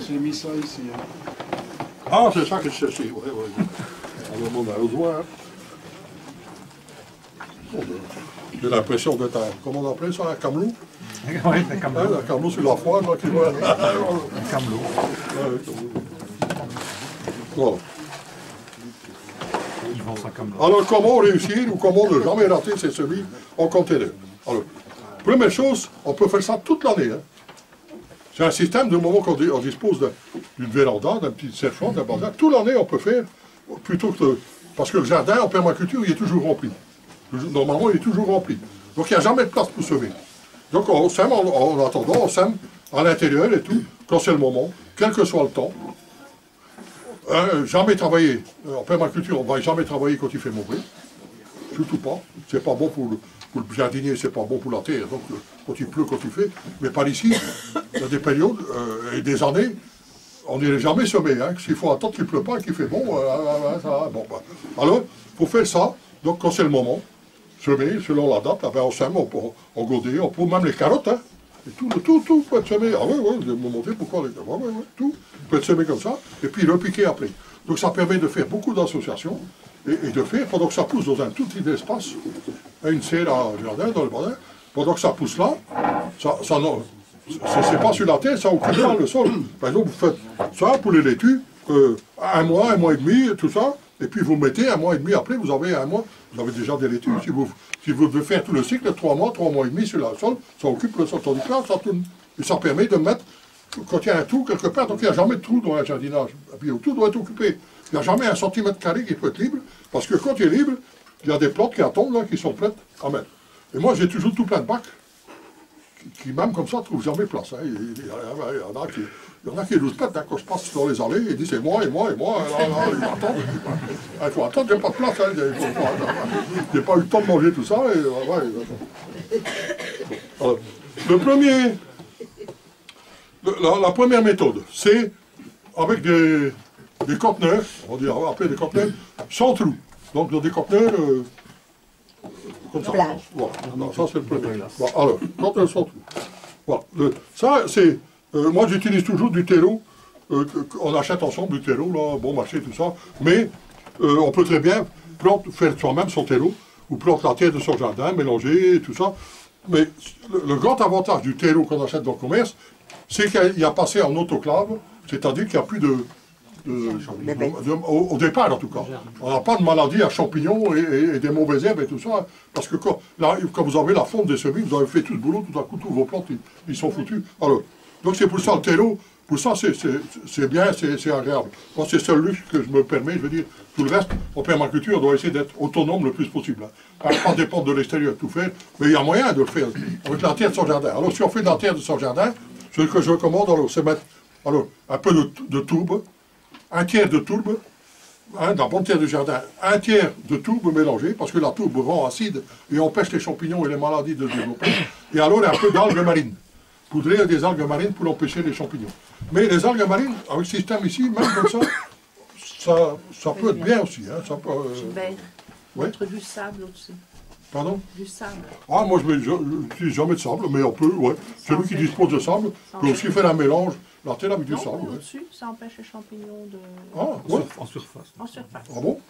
J'ai mis ça ici. Hein. Ah, c'est ça que je cherchais. Ouais, ouais. Alors, mon arrosoir. J'ai l'impression d'être un. Comment on appelle ça, un camelot? Oui, un camelot. Un camelot sur la foire, là, qui va. Un camelot. Voilà. Ils vont sans camelot. Alors, comment réussir ou comment ne jamais rater ses semis en conteneur? Alors, première chose, on peut faire ça toute l'année. Hein. C'est un système, du moment qu'on dispose d'une véranda, d'un petit serre-fond, d'un bazar, toute l'année on peut faire, plutôt que. Parce que le jardin en permaculture, il est toujours rempli. Normalement, il est toujours rempli. Donc, il n'y a jamais de place pour semer. Donc, on sème en attendant, on sème à l'intérieur et tout, quand c'est le moment, quel que soit le temps. Jamais travailler. En permaculture, on ne va jamais travailler quand il fait mauvais. Surtout pas. C'est pas bon pour le jardinier, c'est pas bon pour la terre. Donc, quand il pleut, quand il fait. Mais par ici, il y a des périodes et des années, on n'irait jamais semer. Hein. S'il faut attendre qu'il ne pleut pas et qu'il fait bon, bon bah. Alors, pour faire ça, donc quand c'est le moment, semer selon la date, on sème, on godet, on peut même les carottes. Hein. Et tout peut être semé. Ah oui, je vais vous montrer pourquoi les carottes. Oui, tout peut être semé comme ça, et puis repiquer après. Donc ça permet de faire beaucoup d'associations, et de faire, pendant que ça pousse dans un tout petit espace, une serre à jardin, dans le jardin, pendant que ça pousse là, c'est pas sur la terre, ça occupe pas le sol. Par exemple, vous faites ça pour les laitues, un mois et demi, tout ça, et puis vous mettez un mois et demi après, vous avez un mois, vous avez déjà des laitues. Si vous devez faire tout le cycle, 3 mois et demi sur le sol, ça occupe le sol. Tandis que là, ça tourne. Et ça permet de mettre, quand il y a un trou quelque part, donc il n'y a jamais de trou dans un jardinage. Et puis tout doit être occupé. Il n'y a jamais 1 centimètre carré qui peut être libre, parce que quand il est libre, il y a des plantes qui attendent, là, qui sont prêtes à mettre. Et moi, j'ai toujours tout plein de bacs, qui même comme ça ne trouvent jamais place. Hein. Il y en a qui nous pètent, hein, quand je passe dans les allées, ils disent c'est moi, là, ils attendent. Il faut attendre, il n'y a pas de place. Hein, j'ai pas eu le temps de manger tout ça. Alors, la première méthode, c'est avec des conteneurs, on dit appeler des conteneurs sans trou. Donc dans des conteneurs comme ça. Voilà. Non, ça c'est le premier. Bon, alors, conteneurs sans trou. Voilà. Ça c'est. Moi j'utilise toujours du terreau. On achète ensemble du terreau, là, bon marché, tout ça. Mais on peut très bien faire soi-même son terreau, ou planter la terre de son jardin, mélanger, tout ça. Mais le grand avantage du terreau qu'on achète dans le commerce, c'est qu'il a passé en autoclave, c'est-à-dire qu'il n'y a plus au départ en tout cas. On n'a pas de maladie à champignons et des mauvaises herbes et tout ça, parce que quand vous avez la fonte des semis, vous avez fait tout le boulot, tout à coup, tous vos plantes, ils sont foutus. Alors, donc c'est pour ça le terreau, pour ça c'est bien, c'est agréable. Moi c'est le luxe que je me permets, je veux dire, tout le reste, en permaculture, on doit essayer d'être autonome le plus possible. Hein. Pas dépendre de l'extérieur, tout faire, mais il y a moyen de le faire avec la terre de son jardin. Alors si on fait de la terre de son jardin, ce que je recommande, c'est mettre un peu de tourbe, un tiers de tourbe, hein, dans la bonne terre du jardin, un tiers de tourbe mélangée, parce que la tourbe rend acide et empêche les champignons et les maladies de se développer, et alors un peu d'algues marines. Poudrer des algues marines pour empêcher les champignons. Mais les algues marines, avec ce système ici, même comme ça peut être bien aussi. Hein, ça peut, mettre du sable au-dessus. Pardon? Du sable. Ah, moi je n'utilise jamais de sable, mais on peut, ouais. Celui qui dispose de sable peut aussi faire un mélange, la terre avec du sable. Au-dessus, ça empêche les champignons de... Ah, ouais. En surface. En surface. Ah bon?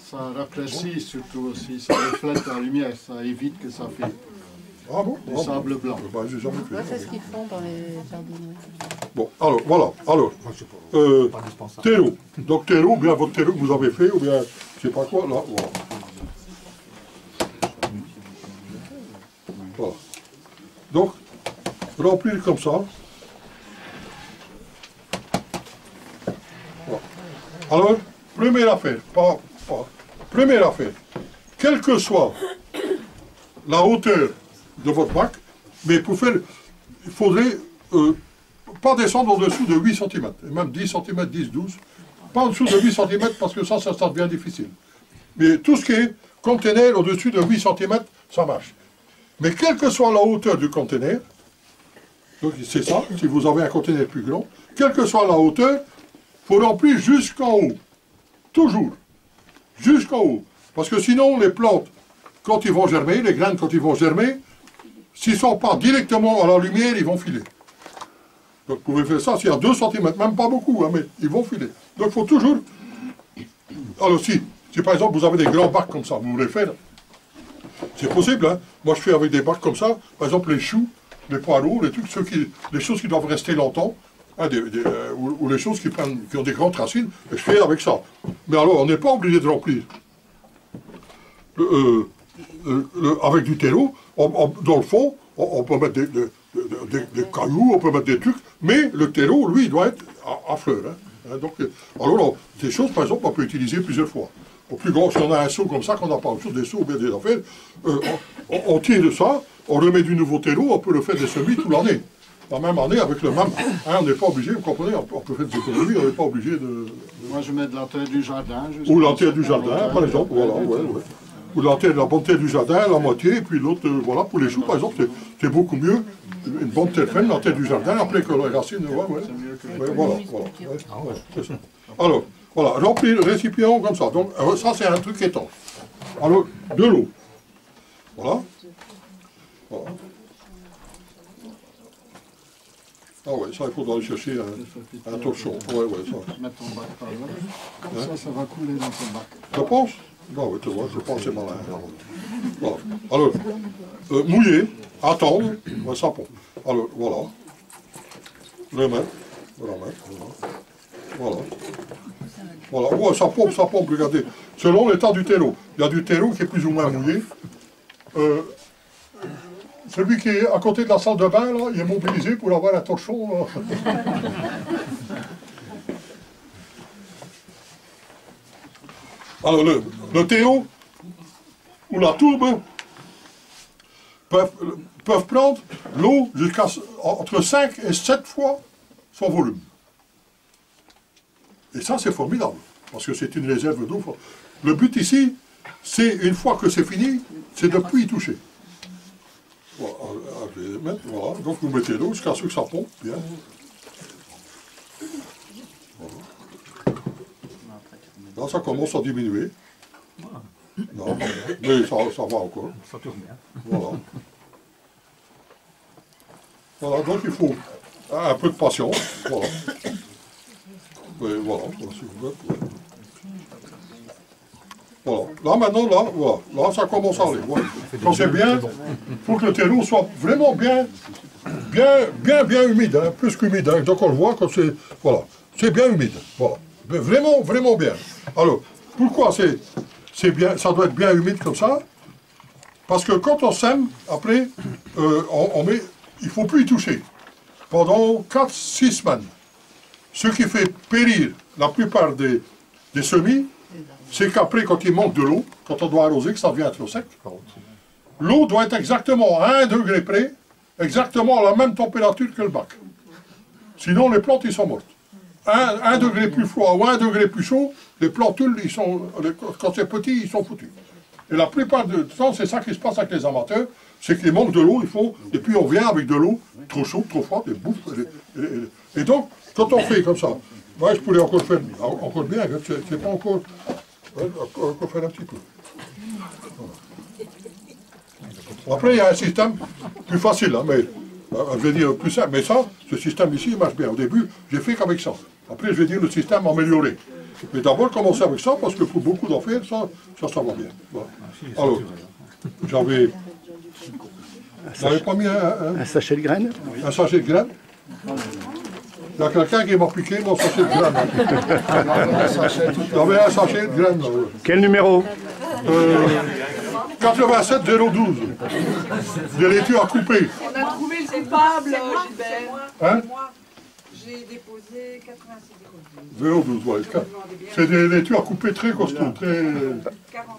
Ça rafraîchit surtout aussi, ça reflète la lumière, ça évite que ça fait des sables blancs. Bah, j'ai jamais fait. C'est ce qu'ils font dans les jardins. Bon, alors, voilà. Alors, terreau. Donc, terreau, ou bien votre terreau que vous avez fait, ou bien, je sais pas quoi, là, voilà. Voilà. Donc, remplir comme ça. Voilà. Alors, première affaire, première affaire, quelle que soit la hauteur de votre bac, mais pour faire, il faudrait pas descendre au-dessous de 8 cm, et même 10 cm, 10, 12, pas en dessous de 8 cm, parce que ça devient difficile. Mais tout ce qui est conteneur au-dessus de 8 cm, ça marche. Mais quelle que soit la hauteur du conteneur, donc c'est ça, si vous avez un conteneur plus grand, quelle que soit la hauteur, il faut remplir jusqu'en haut. Toujours. Jusqu'en haut. Parce que sinon, les plantes, quand ils vont germer, les graines, quand ils vont germer, s'ils ne sont pas directement à la lumière, ils vont filer. Donc vous pouvez faire ça s'il y a 2 cm, même pas beaucoup, hein, mais ils vont filer. Donc il faut toujours... Alors si par exemple vous avez des grands bacs comme ça, vous voulez faire, c'est possible, hein. Moi je fais avec des bacs comme ça, par exemple les choux, les poireaux, les trucs, les choses qui doivent rester longtemps, hein, ou les choses qui ont des grandes racines, et je fais avec ça. Mais alors on n'est pas obligé de remplir. Avec du terreau, dans le fond, on peut mettre des cailloux, on peut mettre des trucs, mais le terreau, lui, il doit être à fleur. Hein. Donc, alors, ces choses, par exemple, on peut utiliser plusieurs fois. Au plus grand, si on a un seau comme ça, qu'on n'a pas autre chose, des seaux ou bien des affaires, on tire de ça, on remet du nouveau terreau, on peut le faire des semis toute l'année. La même année, avec le même. Hein, on n'est pas obligé, vous comprenez, on peut faire des économies, on n'est pas obligé de... Moi, je mets de la terre du jardin. Ou la terre du jardin, par exemple, voilà, ouais. Ou la bonne terre du jardin, la moitié, et puis l'autre, voilà, pour les choux, par exemple, c'est beaucoup mieux. Une bonne terre ferme, la terre du jardin, après que les racines, voilà, c'est ça. Alors, voilà, remplir le récipient comme ça. Donc, ça, c'est un truc étanche. Alors, de l'eau. Voilà. Ah ouais, ça, il faudra aller chercher un torchon. Ouais, ça. Mettre ton bac par là. Comme ça va couler dans ton bac. Je pense. Non, oui, tu vois, je pense que c'est malin. Voilà. Alors, mouiller, attendre, ça pompe. Alors, voilà. Remettre, voilà. Voilà, ouais, ça pompe, regardez. Selon l'état du terreau. Il y a du terreau qui est plus ou moins mouillé. Celui qui est à côté de la salle de bain, là, il est mobilisé pour avoir un torchon. Alors, le terreau ou la tourbe peuvent prendre l'eau jusqu'à entre 5 et 7 fois son volume. Et ça, c'est formidable, parce que c'est une réserve d'eau. Le but ici, c'est, une fois que c'est fini, c'est de ne plus y toucher. Voilà, donc vous mettez l'eau jusqu'à ce que ça pompe bien. Voilà. Là, ça commence à diminuer. Non, mais ça va encore. Ça tourne bien. Voilà. Voilà, donc il faut un peu de patience. Voilà. Mais voilà, si vous voulez. Voilà. Là, maintenant, voilà. Là, ça commence à aller. Voilà. Quand c'est bien, il faut que le terreau soit vraiment bien humide, hein, plus qu'humide. Hein. Donc on le voit quand c'est... Voilà. C'est bien humide. Voilà. Mais vraiment, vraiment bien. Alors, pourquoi c'est bien, ça doit être bien humide comme ça? Parce que quand on sème, après, il ne faut plus y toucher. Pendant 4-6 semaines. Ce qui fait périr la plupart des semis, c'est qu'après, quand il manque de l'eau, quand on doit arroser, que ça devient trop sec, l'eau doit être exactement à 1 degré près, exactement à la même température que le bac. Sinon, les plantes, ils sont mortes. 1 degré plus froid ou 1 degré plus chaud, les plantules, quand c'est petit, ils sont foutus. Et la plupart du temps, c'est ça qui se passe avec les amateurs, c'est qu'ils manquent de l'eau, et puis on vient avec de l'eau trop chaude, trop froide, et bouffe. Et donc, quand on fait comme ça, ouais, je pourrais encore faire encore bien, c'est pas encore... Ouais, encore faire un petit peu. Voilà. Après, il y a un système plus facile, hein, mais je vais dire plus simple. Mais ça, ce système ici, il marche bien. Au début, j'ai fait qu'avec ça. Après, je vais dire le système amélioré. Mais d'abord, commencer avec ça, parce que pour beaucoup d'en faire, ça va bien. Voilà. Alors, j'avais pas mis un sachet de graines. Un sachet de graines. Il y a quelqu'un qui m'a piqué mon sachet de graines. J'avais un sachet de graines. Quel numéro 87 012. De laitue à couper. On a trouvé le coupable, Gilbert. Hein? J'ai déposé 87 012, ouais. C'est des laitues à couper très costauds, très... 49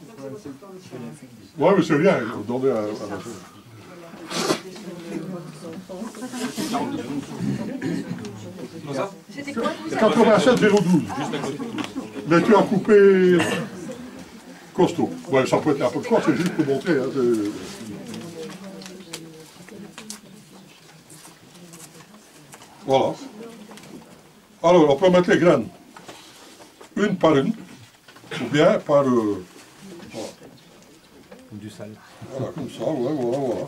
Ouais, mais c'est rien, attendez à... C'était quoi 87 012. Laitue à couper costaud. Ouais, ça peut être n'importe quoi, c'est juste pour montrer. Hein, voilà. Alors, on peut mettre les graines une par une, ou bien par... Comme du sel. Voilà, comme ça, ouais, voilà.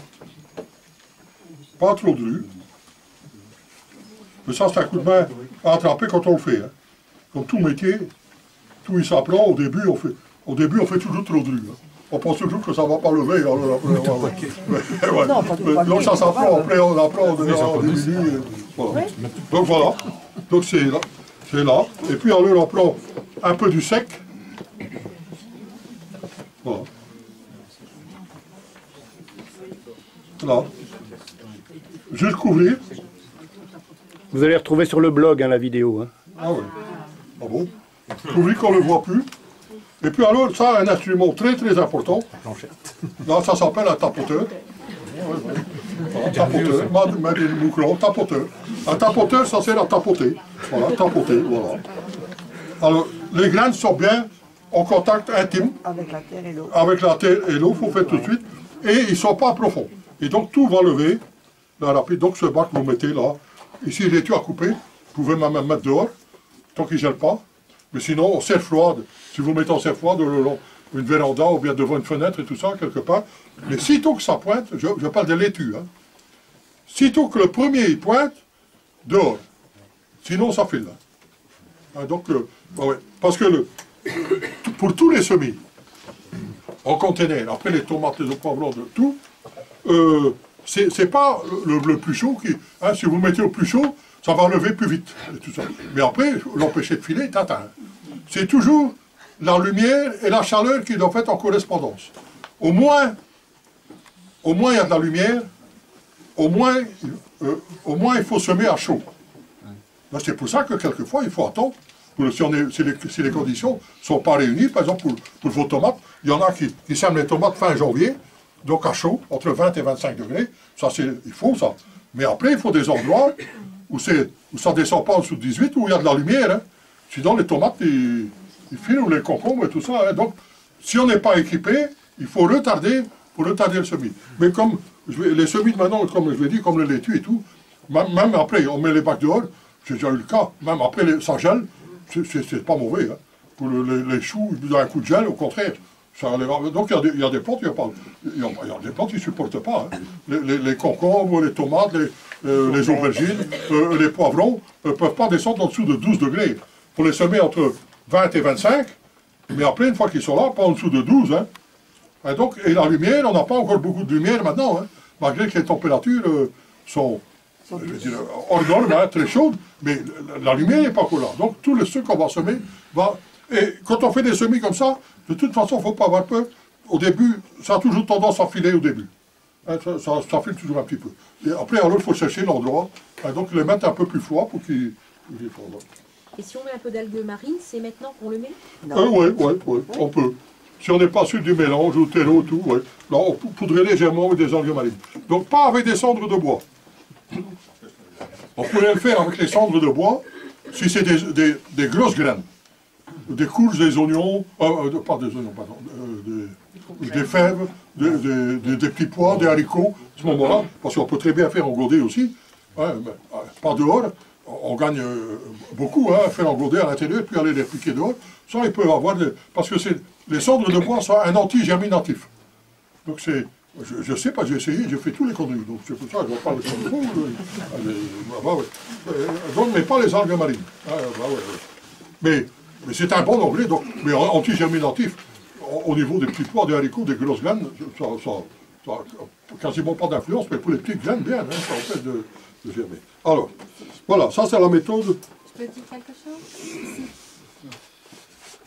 pas trop dru. Mais ça, c'est un coup de main à attraper quand on le fait. Hein. Comme tout métier, tout il s'apprend. Au début, on fait toujours trop dru. Hein. On pense toujours que ça ne va pas lever. Alors, donc ça s'apprend, après on apprend en diminue. Voilà. Donc voilà. Donc c'est là. Et puis alors on prend un peu du sec. Voilà. Là. Juste couvrir. Vous allez retrouver sur le blog hein, la vidéo. Hein. Ah oui. Ah bon. Couvrir qu'on ne le voit plus. Et puis alors, ça, un instrument très très important. Là, ça s'appelle un tapoteur. Un tapoteur, tapoteur. Un tapoteur, ça sert à tapoter. Voilà, tapoter, voilà. Alors, les graines sont bien en contact intime. Avec la terre et l'eau. Avec la terre et l'eau, il faut faire tout de suite. Et ils ne sont pas profonds. Et donc, tout va lever. Là, rapide. Donc, ce bac, vous mettez là. Ici, il est tout à couper. Vous pouvez même mettre dehors, tant qu'il ne gèle pas. Mais sinon, en serre froide, si vous mettez en serre froide, une véranda ou bien devant une fenêtre et tout ça, quelque part. Mais sitôt que ça pointe, je parle de laitue, hein, sitôt que le premier il pointe, dehors. Sinon, ça file. Hein. Donc, ouais, parce que pour tous les semis, en conteneur, après les tomates, les poivrons, tout, c'est pas le plus chaud qui. Hein, si vous mettez au plus chaud, ça va lever plus vite. Et tout ça. Mais après, l'empêcher de filer est atteint. C'est toujours la lumière et la chaleur qui doivent être en correspondance. Au moins il y a de la lumière, au moins il faut semer à chaud. C'est pour ça que quelquefois il faut attendre. Si les conditions ne sont pas réunies, par exemple pour vos tomates, il y en a qui sèment les tomates fin janvier, donc à chaud, entre 20 et 25 degrés. Ça, il faut ça. Mais après, il faut des endroits où ça ne descend pas en dessous de 18, où il y a de la lumière. Hein. Sinon, les tomates, ils filent, ou les concombres et tout ça. Hein. Donc, si on n'est pas équipé, il faut retarder le semis. Mais comme les semis de maintenant, comme je l'ai dit, comme le laitue et tout, même après, on met les bacs dehors, j'ai déjà eu le cas, même après, ça gèle, c'est pas mauvais. Hein. Pour les choux, il y a un coup de gel, au contraire. Donc il y a des plantes, il y a des plantes qui ne supportent pas. Hein. Les concombres, les tomates, les aubergines, les poivrons ne peuvent pas descendre en dessous de 12 degrés. Il faut les semer entre 20 et 25, mais après, une fois qu'ils sont là, pas en dessous de 12. Hein. Et la lumière, on n'a pas encore beaucoup de lumière maintenant, hein, malgré que les températures sont hors normes, hein, très chaudes, mais la lumière n'est pas encore là. Donc tout le sucre qu'on va semer va... Et quand on fait des semis comme ça, de toute façon, il ne faut pas avoir peur. Au début, ça a toujours tendance à filer au début. Hein, ça file toujours un petit peu. Et après, alors, il faut chercher l'endroit. Hein, donc les mettre un peu plus froid pour qu'ils fondent. Et si on met un peu d'algues marines, c'est maintenant qu'on le met? Oui, on peut. Si on n'est pas sûr du mélange, ou terreau, tout, ouais. Là, on poudrait légèrement avec des algues marines. Donc pas avec des cendres de bois. On pourrait le faire avec les cendres de bois, si c'est des grosses graines. Des courges, des oignons, pas des oignons, pardon, des fèves, des petits pois, des haricots, à ce moment-là, parce qu'on peut très bien faire en godet aussi, hein, pas dehors, on gagne beaucoup, hein, faire en godet à l'intérieur, puis aller les piquer dehors, ça ils peuvent avoir, parce que les cendres de bois sont un anti-germinatif. Donc c'est, je sais pas, j'ai essayé, j'ai fait tous les conneries, donc c'est pour ça que je ne vois pas les cendres. Donc, mais pas les algues marines. Mais c'est un bon engrais, donc, mais anti-germinatif, au niveau des petits pois, des haricots, des grosses graines, ça n'a quasiment pas d'influence, mais pour les petites graines, bien, hein, ça empêche de germer. Alors, voilà, ça c'est la méthode. Je peux dire quelque chose?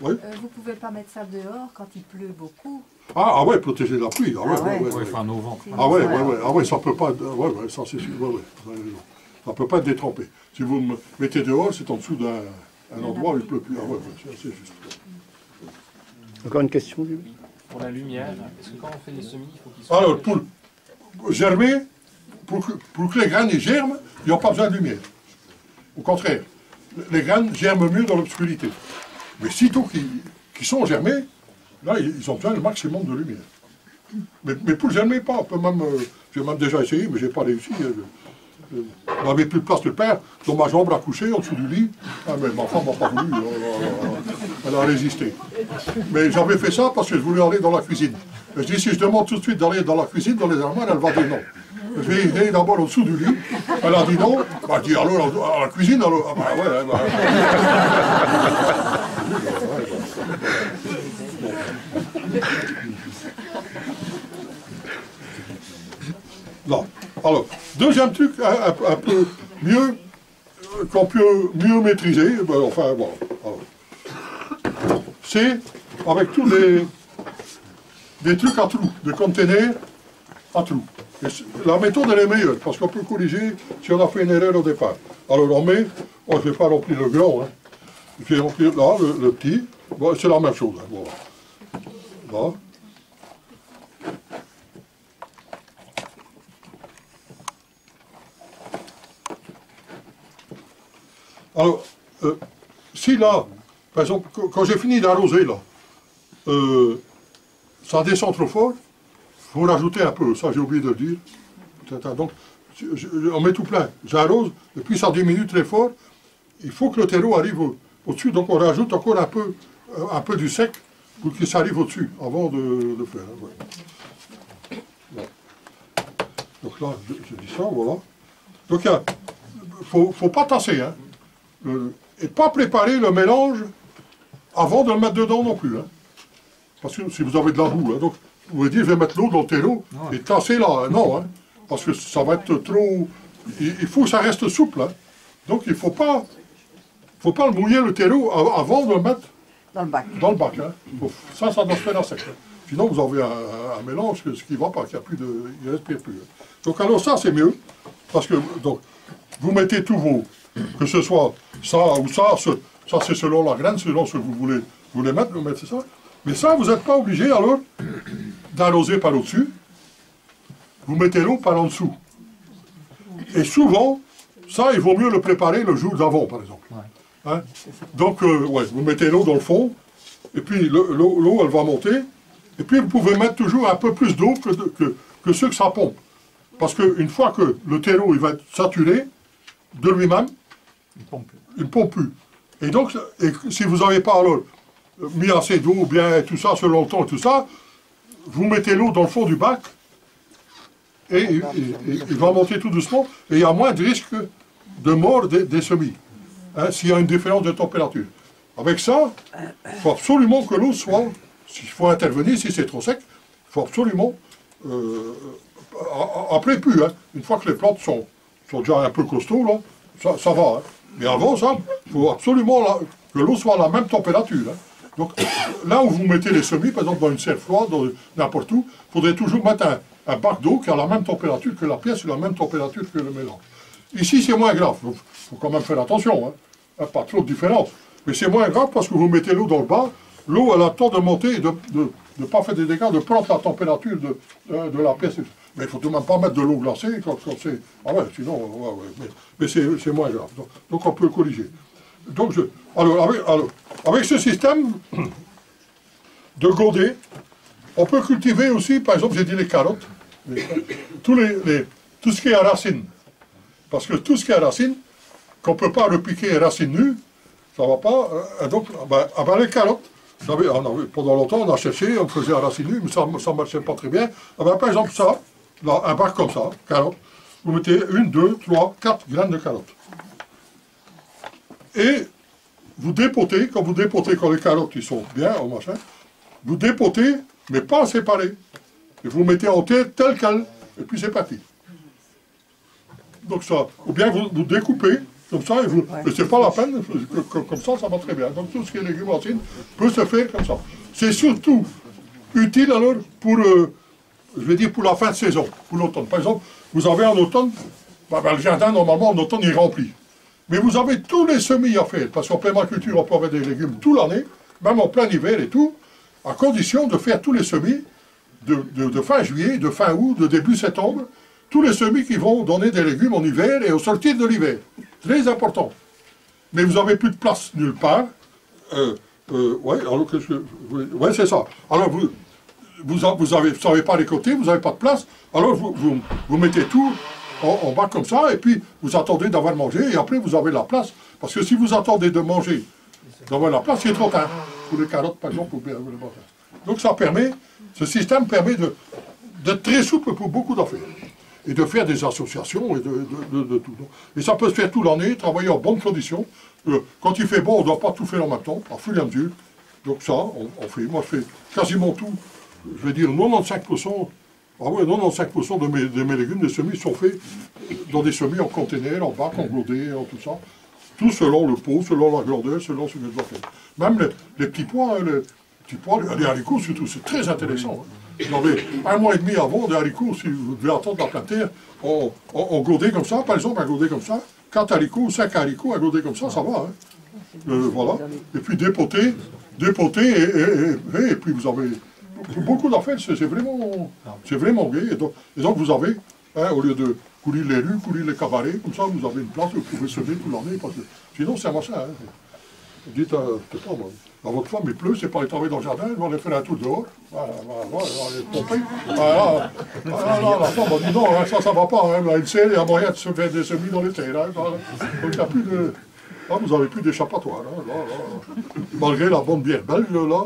Oui. Vous ne pouvez pas mettre ça dehors quand il pleut beaucoup. Ah ouais, protéger la pluie. Oui, faire un auvent. Ah ouais, ça peut pas. Ça c'est sûr. Ça peut pas être détrempé. Si vous me mettez dehors, c'est en dessous d'un endroit où il ne pleut plus. Ah ouais, c'est juste. Encore une question, Jules? Pour la lumière, est-ce que quand on fait des semis, il faut qu'ils soient... Alors, pour germer, pour que les graines germent, ils n'ont pas besoin de lumière. Au contraire, les graines germent mieux dans l'obscurité. Mais sitôt qu'ils sont germés, là, ils ont besoin du maximum de lumière. Mais pour germer, pas. J'ai même déjà essayé, mais je n'ai pas réussi. On n'avait plus de place de père dans ma chambre à coucher, en dessous du lit. Ah, mais ma femme n'a pas voulu. Elle a résisté. Mais j'avais fait ça parce que je voulais aller dans la cuisine. Et je dis, si je demande tout de suite d'aller dans la cuisine, dans les armoires, elle va dire non. Je vais aller d'abord au-dessous du lit. Elle a dit non. Bah, je dis alors à la cuisine, alors. Ah, bah, ouais, bah. Non. Alors, deuxième truc, un peu mieux, qu'on peut mieux maîtriser, ben, enfin, bon. C'est avec tous des trucs à trous, des containers à trous. Et la méthode, elle est meilleure, parce qu'on peut corriger si on a fait une erreur au départ. Alors, on met, je ne vais pas remplir le grand, hein. Je vais remplir là, le petit. Bon, c'est la même chose. Hein. Voilà. Là. Alors, si là, par exemple, quand j'ai fini d'arroser là, ça descend trop fort, il faut rajouter un peu, ça j'ai oublié de le dire. Donc, on met tout plein, j'arrose, et puis ça diminue très fort. Il faut que le terreau arrive au-dessus, donc on rajoute encore un peu du sec pour que ça arrive au-dessus, avant de faire. Hein, ouais. Bon. Donc là, je dis ça, voilà. Donc, il ne faut pas tasser, hein. Et pas préparer le mélange avant de le mettre dedans non plus. Hein. Parce que si vous avez de la boue, hein, donc vous pouvez dire je vais mettre l'eau dans le terreau et tasser là. Non, hein, parce que ça va être trop. Il faut que ça reste souple. Hein. Donc il ne faut pas le mouiller le terreau avant de le mettre dans le bac. Dans le bac. Hein. Ça doit se faire à sec. Hein. Sinon vous avez un mélange ce qui ne va pas, qu'il ne respire plus. Hein. Donc alors ça c'est mieux. Parce que donc, vous mettez tous vos. Que ce soit ça ou ça c'est selon la graine, selon ce que vous voulez mettre, vous mettez ça. Mais ça, vous n'êtes pas obligé alors d'arroser par au-dessus. Vous mettez l'eau par en dessous. Et souvent, ça, il vaut mieux le préparer le jour d'avant, par exemple. Hein? Donc, ouais, vous mettez l'eau dans le fond, et puis l'eau, elle va monter, et puis vous pouvez mettre toujours un peu plus d'eau que ce que ça pompe. Parce qu'une fois que le terreau il va être saturé de lui-même, il ne pompe plus. Et donc, si vous n'avez pas alors mis assez d'eau, bien tout ça, selon le temps et tout ça, vous mettez l'eau dans le fond du bac, et il va monter tout doucement, et il y a moins de risque de mort des semis, hein, s'il y a une différence de température. Avec ça, il faut absolument que l'eau soit, s'il faut intervenir, si c'est trop sec, il faut absolument, après plus, hein, une fois que les plantes sont déjà un peu costauds, là, ça va. Hein. Mais avant ça, il faut absolument que l'eau soit à la même température. Hein. Donc là où vous mettez les semis, par exemple dans une serre froide, n'importe où, il faudrait toujours mettre un bac d'eau qui a la même température que la pièce, la même température que le mélange. Ici c'est moins grave, il faut quand même faire attention, hein. Pas trop de différence. Mais c'est moins grave parce que vous mettez l'eau dans le bas, l'eau elle a le temps de monter et de ne pas faire des dégâts, de prendre la température de la pièce. Mais il ne faut tout de même pas mettre de l'eau glacée quand c'est... Ah ouais, sinon, ouais. Mais c'est moins grave. Donc on peut corriger. Donc alors, avec ce système de godet, on peut cultiver aussi, par exemple, j'ai dit les carottes, tout ce qui est à racine. Parce que tout ce qui est à racine, qu'on ne peut pas repiquer racine nue, ça ne va pas. Donc, les carottes, pendant longtemps, on a cherché, on faisait à racine nue, mais ça ne marchait pas très bien. Par exemple, ça, là, un bac comme ça, carottes, vous mettez 1, 2, 3, 4 graines de carottes. Et vous dépotez, quand les carottes ils sont bien, au machin, vous dépotez, mais pas séparés. Et vous mettez en terre telle qu'elle, et puis c'est parti. Donc ça, ou bien vous découpez, comme ça, et c'est pas la peine, comme ça va très bien. Donc tout ce qui est légumes racines peut se faire comme ça. C'est surtout utile alors pour, je vais dire, pour la fin de saison, pour l'automne. Par exemple, vous avez en automne, le jardin normalement en automne il est rempli. Mais vous avez tous les semis à faire, parce qu'en permaculture on peut avoir des légumes toute l'année, même en plein hiver et tout, à condition de faire tous les semis de fin juillet, de fin août, de début septembre, tous les semis qui vont donner des légumes en hiver et au sortir de l'hiver. Très important. Mais vous n'avez plus de place nulle part. Ouais, c'est ça. Alors vous savez pas les côtés, vous n'avez pas de place, alors vous mettez tout en bas comme ça, et puis vous attendez d'avoir mangé, et après vous avez la place. Parce que si vous attendez de manger, d'avoir la place, c'est trop tard. Pour les carottes, par exemple, ou bien le matin. Donc ce système permet d'être très souple pour beaucoup d'affaires. et de faire des associations et de tout. Et ça peut se faire toute l'année, travailler en bonnes conditions. Quand il fait bon, on ne doit pas tout faire en même temps, par fur et à mesure. Donc ça, on fait. Moi, je fais quasiment tout. Je vais dire 95%. Ah ouais, 95% de mes légumes, des semis, sont faits dans des semis en container, en bac, en godé, en tout ça. Tout selon le pot, selon la grandeur, selon ce que je dois faire. Même les petits pois, les haricots surtout, c'est très intéressant. Vous avez 1 mois et demi avant des haricots, si vous devez attendre la planter, en godé comme ça, par exemple, un godé comme ça, 4 haricots, 5 haricots, un godé comme ça va. Voilà. Et puis dépoter, et puis vous avez beaucoup d'affaires, c'est vraiment gai. Et donc vous avez, au lieu de courir les rues, courir les cabarets, comme ça vous avez une place où vous pouvez semer toute l'année, parce que sinon c'est un machin. Vous dites, je sais pas moi, à votre femme il pleut, c'est pas aller travailler dans le jardin, elle va aller faire un tour dehors, voilà, elle va aller pomper. Voilà, la femme va dire non, ça va pas, elle sait, il y a moyen de se faire des semis dans les terres. Donc il n'y a plus de. Là, vous n'avez plus d'échappatoire, malgré la bonne bière belge, là.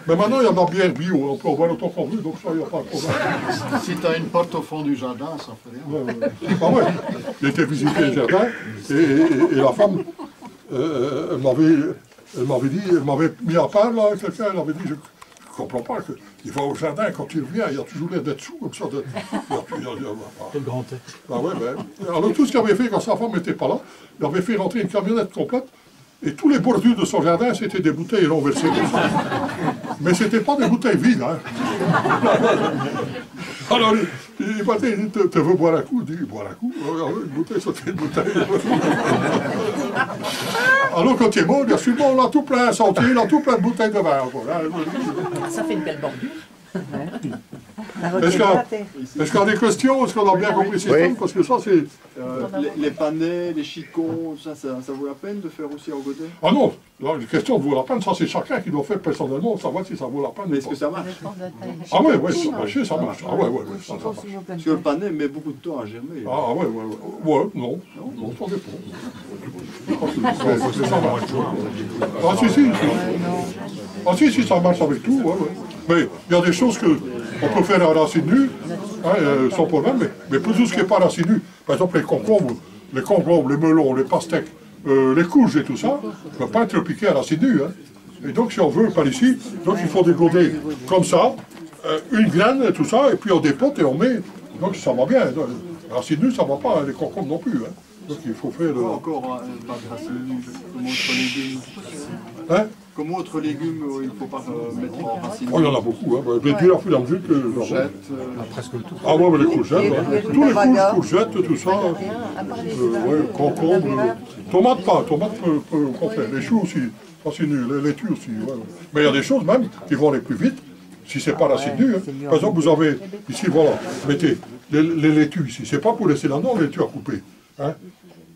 Mais maintenant, il y a de la bière bio, on peut en boire autant qu'on veut, donc ça, il n'y a pas de problème. Si tu as une porte au fond du jardin, ça fait rien. Ah ouais, j'ai été visiter le jardin, et la femme, elle m'avait mis à part, là, quelqu'un, elle avait dit, je ne comprends pas, il va au jardin, quand il revient, il y a toujours l'air d'être sous, comme ça. Quel grand tête. Ah ouais, alors tout ce qu'il avait fait quand sa femme n'était pas là, il avait fait rentrer une camionnette complète, et tous les bordures de son jardin, c'était des bouteilles renversées. Mais ce n'était pas des bouteilles vides. Alors, il m'a dit, tu veux boire un coup? Il dit, boire un coup? Une bouteille, c'était une bouteille. Alors, quand il est mort, il a dit, on a tout plein un sentier, il a tout plein de bouteilles de vin. Ça fait une belle bordure. Est-ce qu'il y a des questions? Est-ce qu'on a bien compris le système? Parce que ça, c'est... Les panais, les chicots, ça vaut la peine de faire aussi en godet? Ah non, la question vaut la peine, ça c'est chacun qui doit faire personnellement, savoir si ça vaut la peine. Mais est-ce que ça marche? Ah ouais, ça marche. Ah ouais, ça marche. Parce que le panais met beaucoup de temps à germer. Ah ouais, non, ça dépend. Ça marche. Ah si, ça marche avec tout, ouais. Mais il y a des choses qu'on peut faire à racine nue, sans problème, mais pour tout ce qui n'est pas racine nue, par exemple les concombres, les melons, les pastèques, les courges et tout ça, ne peut pas être piqué à racine nue. Et donc si on veut, par ici, donc il faut dégoder comme ça, une graine et tout ça, et puis on dépote et on met, donc ça va bien. Racine nue, ça ne va pas, les concombres non plus. Donc il faut faire... Encore pas de racine nue, comme autres légumes. Comme autres légumes, il ne faut pas mettre en racine nue. Oh, il y en a beaucoup, mais puis la fil à mesure que... Courgettes. Presque tout. Ah ouais, mais les courgettes, tous les courgettes, tout ça, concombres, tomates pas, qu'on fait, les choux aussi, racine nue, les laitues aussi, Mais il y a des choses même qui vont aller plus vite, si c'est pas racine nue. Par exemple, vous avez, ici, voilà, mettez les laitues ici, c'est pas pour laisser là-dedans les laitues à couper.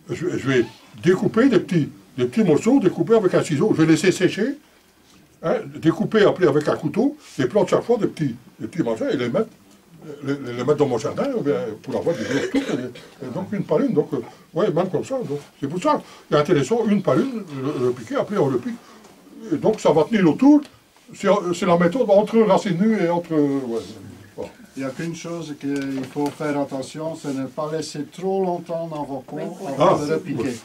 Je vais découper des petits morceaux, découper avec un ciseau, je vais laisser sécher, découper après avec un couteau, et plante chaque fois des petits machins et les mettre dans mon jardin, pour avoir des grosses touches, donc une par une, donc même comme ça. C'est pour ça qu'il est intéressant, une par une, le piquer, après on le pique, et donc ça va tenir autour, c'est la méthode entre racine nue et entre... Il n'y a qu'une chose qu'il faut faire attention, c'est ne pas laisser trop longtemps dans vos pots avant de repiquer.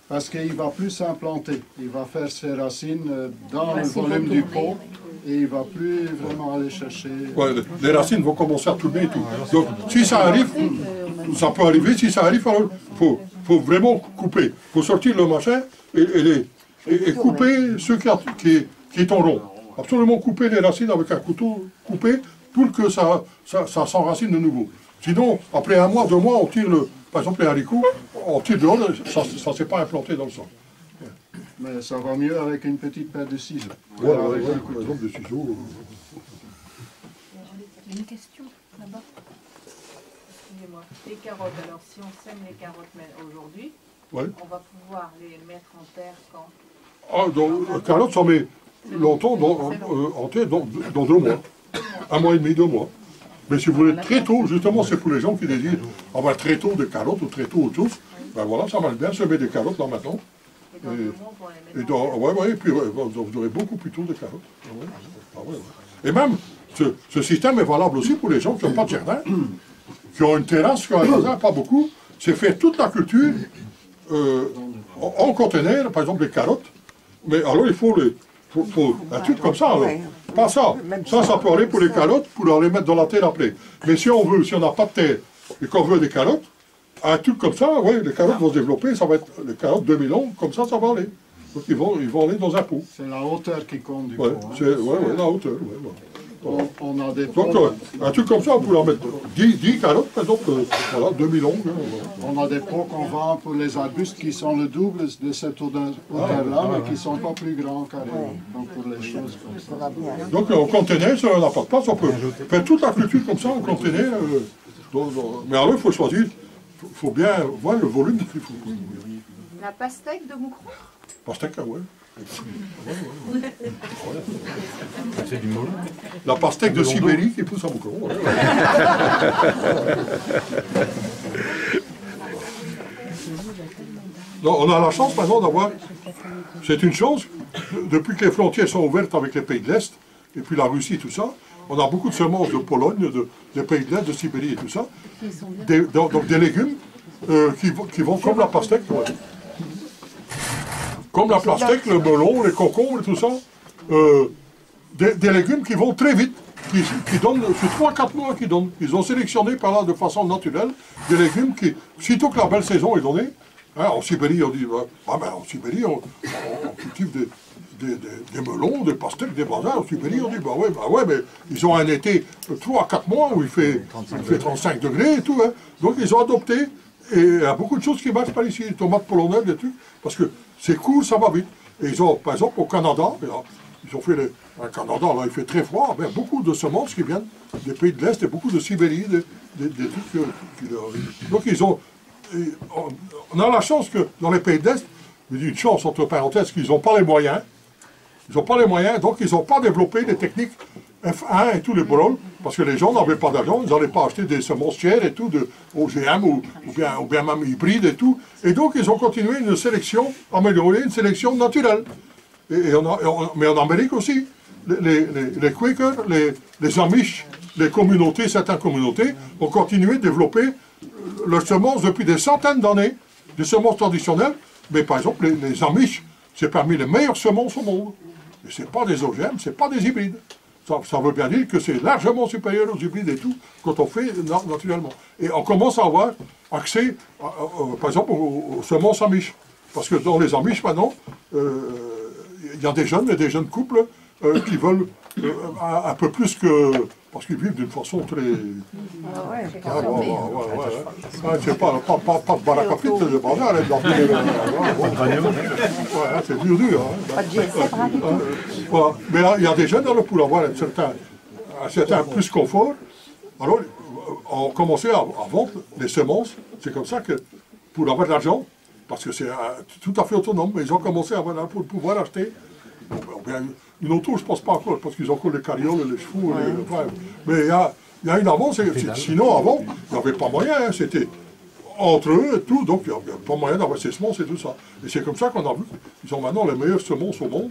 Parce qu'il ne va plus s'implanter. Il va faire ses racines dans le volume du pot et il ne va plus vraiment aller chercher... les racines vont commencer à tourner et tout. Donc si ça arrive, ça peut arriver, si ça arrive, alors il faut vraiment couper. Il faut sortir le machin et couper ce qui est en rond. Absolument couper les racines avec un couteau coupé, pour que ça s'enracine de nouveau. Sinon, après 1 mois, 2 mois, on tire par exemple les haricots, on tire dehors, ça ne s'est pas implanté dans le sol. Mais ça va mieux avec une petite paire de ciseaux. Par exemple des ciseaux. Une question là-bas. Excusez-moi. Les carottes, alors si on sème les carottes aujourd'hui, on va pouvoir les mettre en terre quand? Les carottes, ça met longtemps en terre dans 2 mois. 1 mois et demi, 2 mois. Mais si vous voulez très tôt, justement, c'est pour les gens qui désirent avoir très tôt des carottes ou très tôt autre chose, ben voilà, ça marche bien, semer des carottes là maintenant. Et puis vous aurez beaucoup plus tôt des carottes. Et même, ce système est valable aussi pour les gens qui n'ont pas de jardin. qui ont une terrasse, qui ont un jardin, pas beaucoup, c'est faire toute la culture en conteneur, par exemple les carottes. Mais alors il faut un truc comme ça, alors. Pas ça. Ça peut aller pour les carottes, pour aller mettre dans la terre après. Mais si on n'a pas de terre et qu'on veut des carottes, un truc comme ça, oui, les carottes vont se développer, ça va être les carottes 2000 longues, comme ça va aller. Donc ils vont aller dans un pot. C'est la hauteur qui compte du pot. Oui, la hauteur. On a des pots. Donc un truc comme ça, on peut en mettre 10 carottes, par exemple, voilà, 2000 longues. On a des pots qu'on vend pour les arbustes qui sont le double de cette hauteur-là, mais qui ne sont pas plus grands carrément. Donc pour les choses comme ça. Donc en conteneur, ça n'a pas de place, on peut faire toute la culture comme ça en conteneur. Mais alors il faut choisir, il faut bien voir le volume qu'il faut. La pastèque de Moucron? Pastèque, oui. C'est du molon. La pastèque de Sibérie qui pousse à Moucron. On a la chance maintenant d'avoir, c'est une chose, depuis que les frontières sont ouvertes avec les pays de l'Est, et puis la Russie, tout ça, on a beaucoup de semences de Pologne, des pays de l'Est, de Sibérie et tout ça, donc des légumes qui vont comme la pastèque. Ouais. Comme la pastèque, le melon, les concombres et tout ça, des légumes qui vont très vite, qui donnent, sur 3-4 mois qui donnent. Ils ont sélectionné par là de façon naturelle des légumes qui, sitôt que la belle saison est donnée, hein, en Sibérie on dit, en Sibérie on cultive des melons, des pastèques, des bananes. En Sibérie on dit, mais ils ont un été 3-4 mois où il fait 35 degrés et tout. Hein. Donc ils ont adopté, et il y a beaucoup de choses qui marchent par ici, les tomates polonaises, des trucs, parce que c'est court, ça va vite. Et ils ont, par exemple, au Canada, ils ont fait un Canada, là, il fait très froid, mais beaucoup de semences qui viennent des pays de l'Est et beaucoup de Sibérie, des trucs donc ils ont... On a la chance que dans les pays de l'Est, je dis une chance entre parenthèses, qu'ils n'ont pas les moyens. Ils n'ont pas les moyens, donc ils n'ont pas développé des techniques F1 et tous les bolos, parce que les gens n'avaient pas d'argent, ils n'allaient pas acheter des semences chères et tout, de OGM ou bien même hybrides et tout. Et donc ils ont continué une sélection, améliorée, une sélection naturelle. Mais en Amérique aussi, les Quakers, les Amish, les communautés, certaines communautés, ont continué de développer leurs semences depuis des centaines d'années, des semences traditionnelles. Mais par exemple, les Amish, c'est parmi les meilleures semences au monde. Et ce n'est pas des OGM, ce n'est pas des hybrides. Ça veut bien dire que c'est largement supérieur aux hybrides et tout, quand on fait naturellement. Et on commence à avoir accès, par exemple, aux semences Amish. Parce que dans les Amish, maintenant, il y a des jeunes couples qui veulent un peu plus que... Parce qu'ils vivent d'une façon très... c'est pas de baracapite, de bazar, c'est dur. Mais il y a des jeunes, pour avoir un certain plus confort, alors on commençait à vendre les semences, c'est comme ça que, pour avoir de l'argent, parce que c'est tout à fait autonome, mais ils ont commencé à avoir pour pouvoir acheter. Une auto, je ne pense pas encore, parce qu'ils ont encore les carrioles, les chevaux. Mais il y a une avance, sinon avant, il n'y avait pas moyen, hein, c'était entre eux et tout, donc il n'y avait pas moyen d'avoir ces semences et tout ça. Et c'est comme ça qu'on a vu qu'ils ont maintenant les meilleures semences au monde,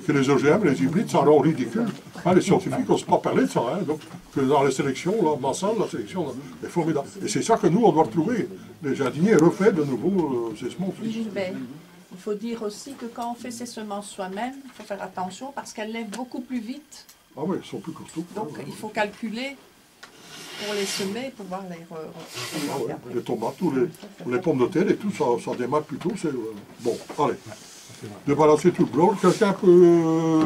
que les OGM, les hybrides, ça rend ridicule. Hein, les scientifiques n'osent pas parler de ça, hein, donc que dans les sélections, là, massales, la sélection là, est formidable. Et c'est ça que nous, on doit retrouver. Les jardiniers refaient de nouveau ces semences. Il faut dire aussi que quand on fait ses semences soi-même, il faut faire attention parce qu'elles lèvent beaucoup plus vite. Ah oui, elles sont plus costauds. Donc il faut calculer pour les semer et pouvoir les... les tomates, ou les pommes de terre et tout, ça démarre plutôt. Bon, allez. Déballacer tout le bloc. Quelqu'un peut...